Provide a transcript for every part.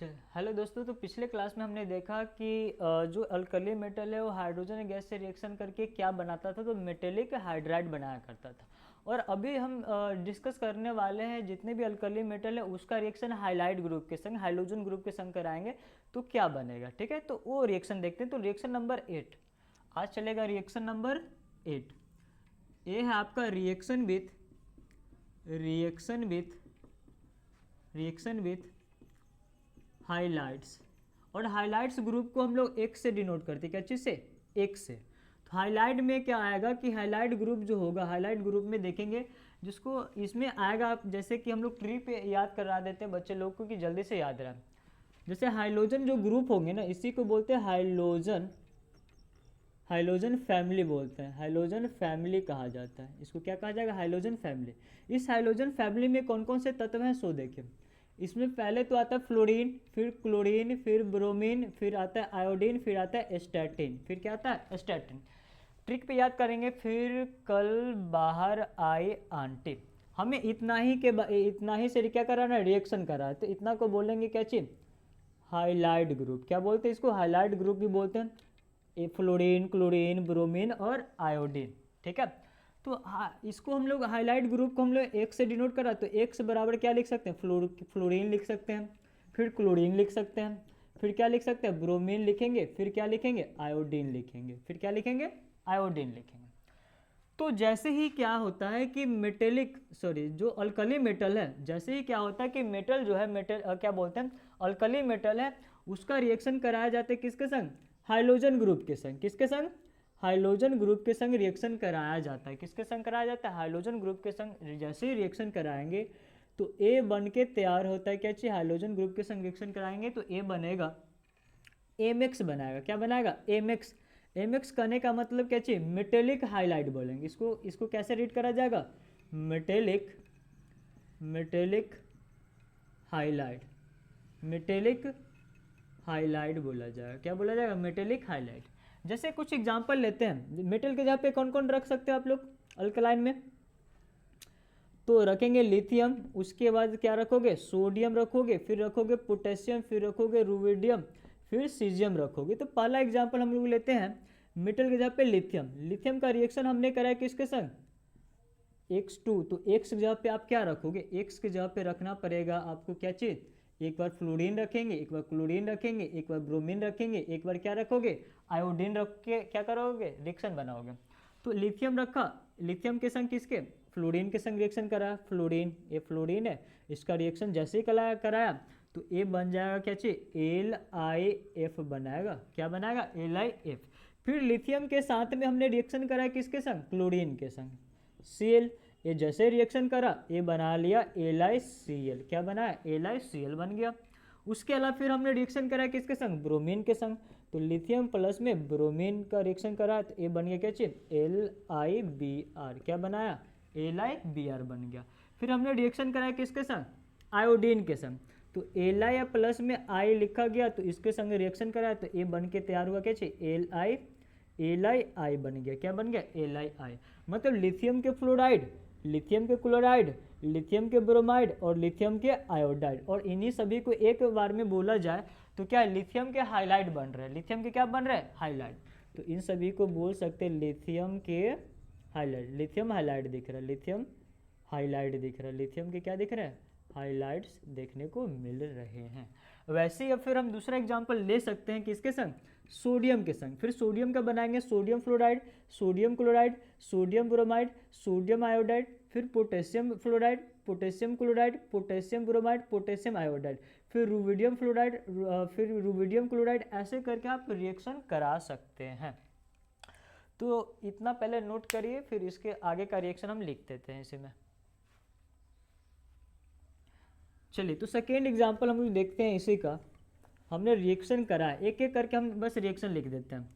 Hello दोस्तों, तो पिछले क्लास में हमने देखा कि जो अल्कली मेटल है वो हाइड्रोजन गैस से रिएक्शन करके क्या बनाता था, तो मेटेलिक हाइड्राइड बनाया करता था। और अभी हम डिस्कस करने वाले हैं जितने भी अल्कली मेटल है उसका रिएक्शन हाइलाइट ग्रुप के संग, हाइड्रोजन ग्रुप के संग कराएंगे तो क्या बनेगा। ठीक है, तो वो रिएक्शन देखते हैं। तो रिएक्शन नंबर 8 आज चलेगा। रिएक्शन नंबर 8 ये है आपका रिएक्शन विथ हाइलाइट्स। और हाइलाइट्स ग्रुप को हम लोग एक्स से डिनोट करते हैं। क्या चीज़ से? एक्स से। तो हाइलाइट में क्या आएगा कि हाइलाइट ग्रुप जो होगा, हाइलाइट ग्रुप में देखेंगे जिसको इसमें आएगा, आप जैसे कि हम लोग ट्री पे याद करा देते हैं बच्चे लोग को कि जल्दी से याद रहे। जैसे हाइड्रोजन जो ग्रुप होंगे ना, इसी को बोलते हैं हाइड्रोजन फैमिली बोलते हैं। हाइड्रोजन फैमिली कहा जाता है इसको। क्या कहा जाएगा? Hydrogen family. इस हाइड्रोजन फैमिली में कौन कौन से तत्व हैं सो देखिए। इसमें पहले तो आता है फ्लोरीन, फिर क्लोरीन, फिर ब्रोमीन, फिर आता है आयोडीन, फिर आता है स्टैटिन। फिर क्या आता है? स्टैटिन। ट्रिक पे याद करेंगे। फिर कल बाहर आई आंटी। हमें इतना ही से क्या कराना है? रिएक्शन करा है। तो इतना को बोलेंगे क्या चीज? Highlight group. क्या बोलते हैं इसको? हाइलाइट ग्रुप भी बोलते हैं। ये फ्लोरीन, क्लोरीन, ब्रोमीन और आयोडीन। ठीक है, तो इसको हम लोग हाइलाइट ग्रुप को हम लोग एक से डिनोट करा, तो एक से बराबर क्या लिख सकते हैं? फ्लोरीन लिख सकते हैं, फिर क्लोरीन लिख सकते हैं, फिर क्या लिख सकते हैं? ब्रोमीन लिखेंगे, फिर क्या लिखेंगे? आयोडीन लिखेंगे, फिर क्या लिखेंगे? आयोडीन लिखेंगे। तो जैसे ही क्या होता है कि जो अल्कली मेटल है, जैसे ही क्या होता है कि मेटल जो है, क्या बोलते हैं, अल्कली मेटल है, उसका रिएक्शन कराया जाता है किसके संग? हाइड्रोजन ग्रुप के संग। किसके संग? हाइड्रोजन ग्रुप के संग रिएक्शन कराया जाता है। किसके संग कराया जाता है? हाइड्रोजन ग्रुप के संग। जैसे ही रिएक्शन कराएंगे तो ए बन के तैयार होता है। क्या चाहिए? हाइड्रोजन ग्रुप के संग रिएक्शन कराएंगे तो ए बनेगा, एमएक्स बनाएगा। क्या बनाएगा? एमएक्स। एमएक्स कहने का मतलब क्या चाहिए? मेटेलिक हाइलाइट बोलेंगे इसको कैसे रीड करा जाएगा? Metallic highlight. मेटेलिक हाइलाइट बोला जाएगा। क्या बोला जाएगा? Metallic highlight. जैसे कुछ एग्जांपल लेते हैं। मेटल के जगह पे कौन कौन रख सकते हैं आप लोग अल्कलाइन में? तो रखेंगे लिथियम, उसके बाद क्या रखोगे? सोडियम रखोगे, फिर रखोगे पोटेशियम, फिर रखोगे रुबिडियम, फिर सीजियम रखोगे। तो पहला एग्जांपल हम लोग लेते हैं मेटल के जगह पे लिथियम। लिथियम का रिएक्शन हमने करा है किसके संग? X2। तो X की जगह पे आप क्या रखोगे? X की जगह पे रखना पड़ेगा आपको क्या चीज़? एक बार फ्लोरीन रखेंगे, एक बार क्लोरीन रखेंगे, एक बार ब्रोमीन रखेंगे, एक बार क्या रखोगे? आयोडीन रख के क्या करोगे? रिएक्शन बनाओगे। तो लिथियम रखा, लिथियम के संग किसके? फ्लोरीन के संग रिएक्शन करा। फ्लोरीन, ये फ्लोरीन है, इसका रिएक्शन जैसे ही कराया तो ए बन जाएगा क्या चीज? LiF बनाएगा। क्या बनाएगा? LiF। फिर लिथियम के साथ में हमने रिएक्शन करा किसके संग? क्लोरीन के संग। Cl, ये जैसे रिएक्शन करा ये बना लिया LiCl। क्या बनाया? LiCl बन गया। उसके अलावा फिर हमने रिएक्शन करा किसके संग? ब्रोमीन के संग। तो लिथियम प्लस में ब्रोमीन का रिएक्शन करा तो ये बन गया क्या चीज? LiBr। क्या बनाया? LiBr बन गया। फिर हमने रिएक्शन कराया किसके संग? आयोडीन के संग। तो Li या प्लस में आई लिखा गया तो इसके संग रिएक्शन कराया तो ये बन के तैयार हुआ क्या चीज? LiI बन गया। क्या बन गया? LiI। मतलब लिथियम के फ्लोराइड, लिथियम के क्लोराइड, लिथियम के ब्रोमाइड और लिथियम के आयोडाइड, और इन्हीं सभी को एक बार में बोला जाए तो क्या? लिथियम के हाइलाइट बन रहे हैं। लिथियम के क्या बन रहे हैं? हाइलाइट। तो इन सभी को बोल सकते हैं लिथियम के हाइलाइट। लिथियम हाइलाइट दिख रहा है, लिथियम हाइलाइट दिख रहा है, लिथियम के क्या दिख रहे हैं? हाइलाइट्स देखने को मिल रहे हैं। वैसे ही अब फिर हम दूसरा एग्जांपल ले सकते हैं किसके संग? सोडियम के संग। फिर सोडियम का बनाएंगे sodium fluoride, sodium chloride, sodium bromide, sodium iodide, फिर potassium fluoride, potassium chloride, potassium bromide, potassium iodide, फिर रुबिडियम फ्लोराइड, फिर रुबिडियम क्लोराइड। ऐसे करके आप रिएक्शन करा सकते हैं। तो इतना पहले नोट करिए, फिर इसके आगे का रिएक्शन हम लिख देते हैं इसी में। चलिए, तो सेकेंड एग्जाम्पल हम लोग देखते हैं इसी का। हमने रिएक्शन करा है, एक एक करके हम बस रिएक्शन लिख देते हैं।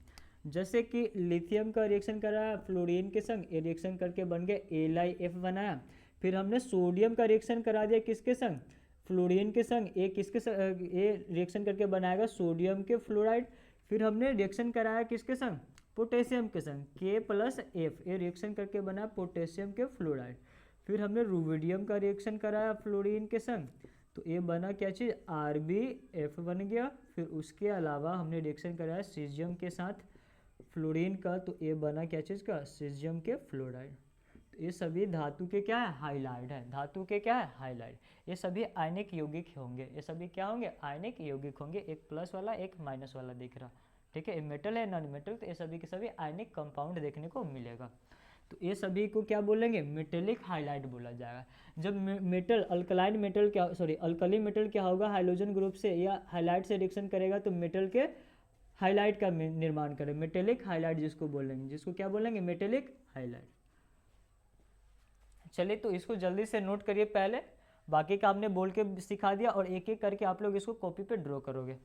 जैसे कि लिथियम का रिएक्शन करा फ्लोरीन के संग, ये रिएक्शन करके बन गया LiF बनाया। फिर हमने सोडियम का रिएक्शन करा दिया किसके संग? फ्लोरीन के संग। ये किसके संग? ये रिएक्शन करके बनाएगा सोडियम के फ्लोराइड। फिर हमने रिएक्शन कराया किसके संग? पोटेशियम के संग, K+F। ये रिएक्शन करके बना पोटेशियम के फ्लोराइड। फिर हमने रुबिडियम का रिएक्शन कराया फ्लोरीन के संग, तो ये बना क्या चीज़, RbF बन गया। फिर उसके अलावा हमने रिएक्शन कराया सीजियम के साथ फ्लोरीन का, तो ये बना क्या चीज़ का, सीजियम के फ्लोराइड। तो ये सभी धातु के क्या है, हाइलाइड है। धातु के क्या है, हाइलाइड। ये सभी आयनिक यौगिक होंगे, ये सभी क्या होंगे, आयनिक यौगिक होंगे। एक प्लस वाला एक माइनस वाला दिख रहा, ठीक है। मेटल है नॉन मेटल, तो ये सभी के सभी आयनिक कंपाउंड देखने को मिलेगा। तो ये सभी को क्या बोलेंगे, मेटेलिक हाइलाइट बोला जाएगा। जब मेटल अल्कलाइन मेटल क्या, सॉरी अल्कली मेटल क्या होगा, हाइड्रोजन ग्रुप से या हाइलाइट से रिएक्शन करेगा तो मेटल के हाइलाइट का निर्माण करें, मेटेलिक हाइलाइट जिसको बोलेंगे, जिसको क्या बोलेंगे, मेटेलिक हाइलाइट। चलिए तो इसको जल्दी से नोट करिए पहले, बाकी का आपने बोल के सिखा दिया और एक एक करके आप लोग इसको कॉपी पे ड्रॉ करोगे।